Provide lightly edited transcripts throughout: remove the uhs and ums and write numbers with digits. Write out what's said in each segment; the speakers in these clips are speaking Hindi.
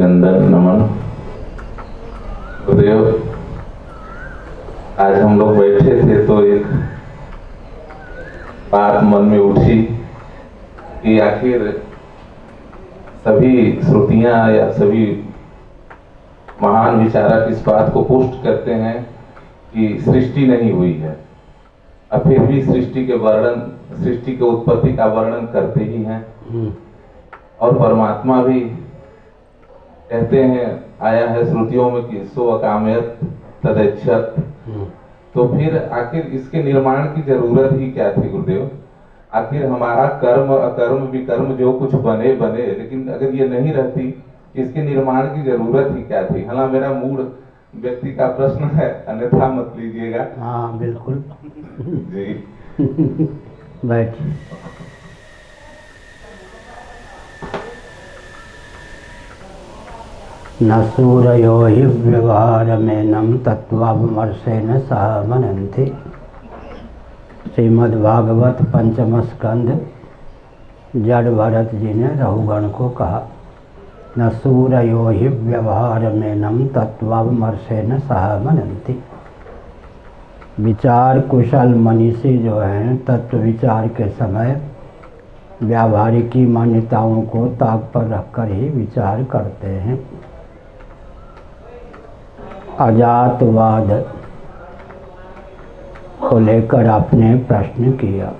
अभिनंदन नमन। गुरुदेव, आज हम लोग बैठे थे तो एक बात मन में उठी कि आखिर सभी श्रुतियां या सभी महान विचारक इस बात को पुष्ट करते हैं कि सृष्टि नहीं हुई है, अब फिर भी सृष्टि के उत्पत्ति का वर्णन करते ही हैं। और परमात्मा भी कहते हैं, आया है श्रुतियों में कि सो अकामयत तदैच्छत। तो फिर आखिर इसके निर्माण की जरूरत ही क्या थी गुरुदेव? आखिर हमारा कर्म अकर्म विकर्म जो कुछ बने बने, लेकिन अगर ये नहीं रहती, इसके निर्माण की जरूरत ही क्या थी? हालांकि मेरा मूड व्यक्ति का प्रश्न है, अन्यथा मत लीजिएगा। हाँ बिल्कुल जी बैठिए। न सूरयो हि व्यवहारमेनं तत्त्वावमर्शेन सह मनन्ति। श्रीमद्भागवत पंचम स्कंद जड़ भरत जी ने रघुगण को कहा, न सूरयो हि व्यवहारमेनं तत्त्वावमर्शेन सह मनन्ति। विचार कुशल मनीषी जो हैं तत्व विचार के समय व्यावहारिकी मान्यताओं को ताक पर रखकर ही विचार करते हैं। अजातवाद को लेकर आपने प्रश्न किया।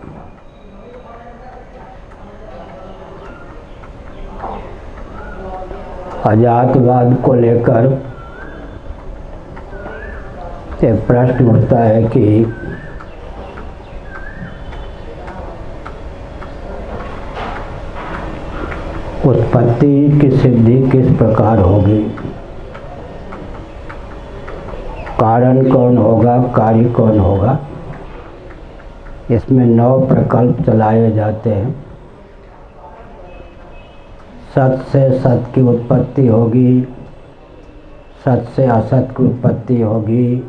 अजातवाद को लेकर एक प्रश्न उठता है कि उत्पत्ति की सिद्धि किस प्रकार होगी, कारण कौन होगा, कार्य कौन होगा। इसमें 9 प्रकल्प चलाए जाते हैं। सत से सत की उत्पत्ति होगी, सत से असत की उत्पत्ति होगी,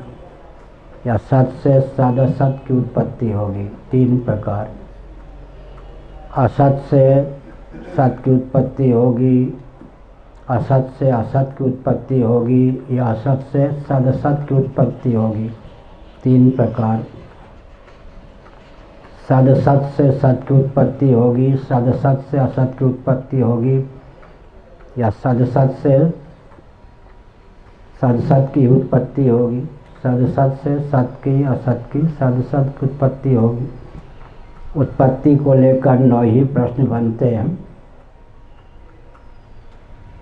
या सत से सदसत की उत्पत्ति होगी। 3 प्रकार। असत से सत की उत्पत्ति होगी, असत से असत की उत्पत्ति होगी, या असत से सदसत की उत्पत्ति होगी। 3 प्रकार। सदसत से सत की उत्पत्ति होगी, सदसत से असत की उत्पत्ति होगी, या सदसत से सदसत की उत्पत्ति होगी, सदसत से सत की असत की सदसत की उत्पत्ति होगी। उत्पत्ति को लेकर 9 ही प्रश्न बनते हैं।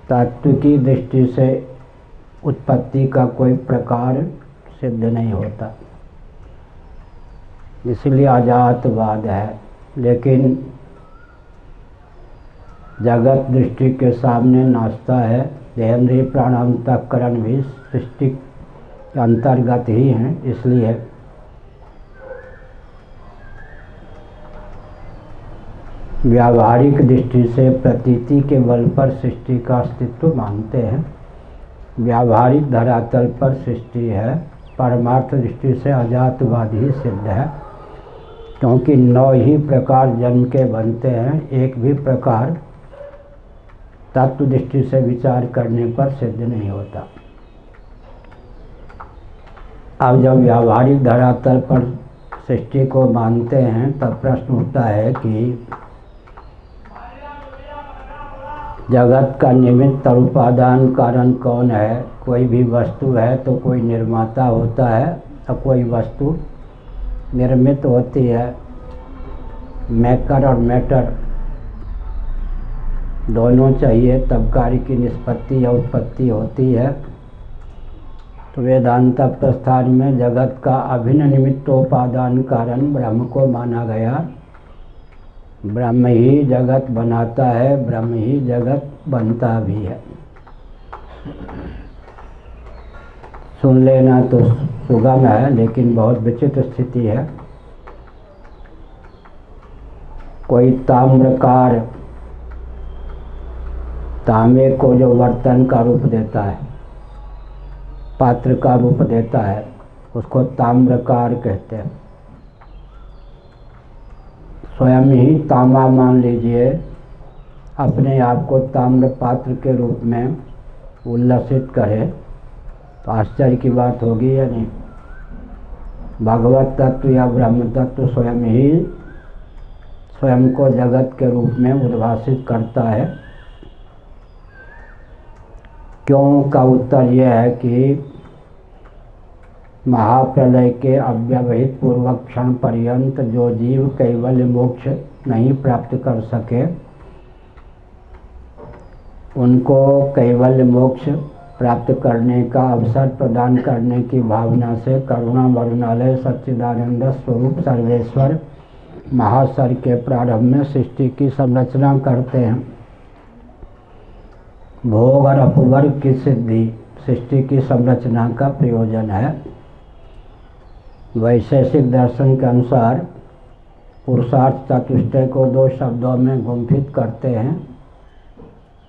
तत्व की दृष्टि से उत्पत्ति का कोई प्रकार सिद्ध नहीं होता, इसलिए अजातवाद है। लेकिन जगत दृष्टि के सामने नाचता है। देहेंद्रिय प्राणांतकरण भी सृष्टि के अंतर्गत ही हैं, इसलिए व्यावहारिक दृष्टि से प्रतीति के बल पर सृष्टि का अस्तित्व मानते हैं। व्यावहारिक धरातल पर सृष्टि है, परमार्थ दृष्टि से अजातवाद ही सिद्ध है, क्योंकि 9 ही प्रकार जन्म के बनते हैं। एक भी प्रकार तत्व दृष्टि से विचार करने पर सिद्ध नहीं होता। अब जब व्यावहारिक धरातल पर सृष्टि को मानते हैं तब प्रश्न उठता है कि जगत का निमित्त और उपादान कारण कौन है। कोई भी वस्तु है तो कोई निर्माता होता है और कोई वस्तु निर्मित होती है। मेकर और मैटर दोनों चाहिए तब कार्य की निष्पत्ति या उत्पत्ति होती है। तो वेदांत प्रस्थान में जगत का अभिन्न निमित्तोपादान कारण ब्रह्म को माना गया। ब्रह्म ही जगत बनाता है, ब्रह्म ही जगत बनता भी है। सुन लेना तो सुगम है, लेकिन बहुत विचित्र स्थिति है। कोई ताम्रकार तांबे को जो बर्तन का रूप देता है, पात्र का रूप देता है, उसको ताम्रकार कहते हैं। स्वयं ही तांबा मान लीजिए, अपने आप को ताम्र पात्र के रूप में उल्लसित करे तो आश्चर्य की बात होगी या नहीं। भगवत तत्व या ब्रह्म तत्व स्वयं ही स्वयं को जगत के रूप में उद्भासित करता है। क्यों का उत्तर यह है कि महाप्रलय के अव्यवहित पूर्वक क्षण पर्यंत जो जीव कैवल्य मोक्ष नहीं प्राप्त कर सके, उनको कैवल्य मोक्ष प्राप्त करने का अवसर प्रदान करने की भावना से करुणा वरुणालय सच्चिदानंद स्वरूप सर्वेश्वर महासर के प्रारंभ में सृष्टि की संरचना करते हैं। भोग और अपवर्ग की सिद्धि सृष्टि की संरचना का प्रयोजन है। वैशेषिक दर्शन के अनुसार पुरुषार्थ चतुष्टय को दो शब्दों में गुंफित करते हैं,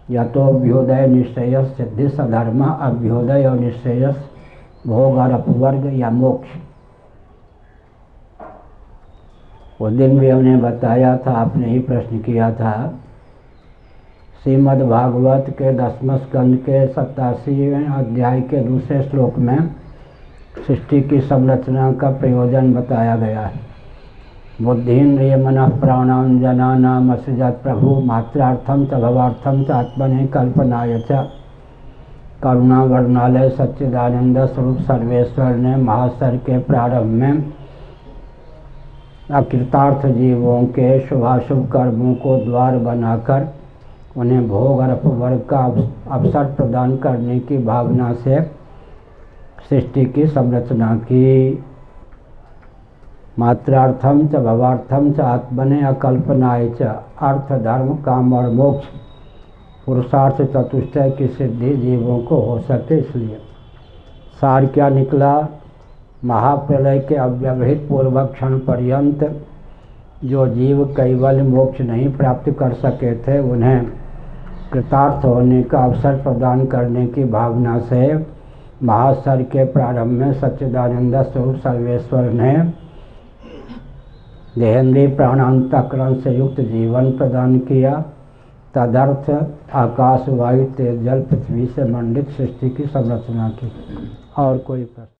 या तो अभ्युदय निश्चयस सिद्धि सधर्म, अभ्युदय और निश्चयस भोग और अपवर्ग या मोक्ष। उस दिन भी हमने बताया था, आपने ही प्रश्न किया था, श्रीमद् भागवत के 10वें स्कंद के 87वें अध्याय के दूसरे श्लोक में सृष्टि की संरचना का प्रयोजन बताया गया है। बुद्धिन्द्रिय मनः प्राणां जनानां असृजत् प्रभु मात्रार्थम च भवार्थम च आत्मने कल्पनाय च। करुणा वरुणालय सच्चिदानंद स्वरूप सर्वेश्वर ने महासर के प्रारंभ में अकृतार्थ जीवों के शुभाशुभ कर्मों को द्वार बनाकर उन्हें भोग और अपवर्ग का अवसर प्रदान करने की भावना से सृष्टि की संरचना की। मात्रार्थम च भवार्थम च आत्मने अकल्पनाय च। अर्थ धर्म काम और मोक्ष पुरुषार्थ चतुष्टय की सिद्धि जीवों को हो सके, इसलिए सार क्या निकला? महाप्रलय के अव्यवहित पूर्वक क्षण पर्यंत जो जीव कैवल्य मोक्ष नहीं प्राप्त कर सके थे, उन्हें कृतार्थ होने का अवसर प्रदान करने की भावना से महासर के प्रारंभ में सच्चिदानंद स्वरूप सर्वेश्वर ने देहेंद्रीय प्राणांतकरण से युक्त जीवन प्रदान किया। तदर्थ आकाश वायु तेज जल पृथ्वी से मंडित सृष्टि की संरचना की। और कोई प्रश्न?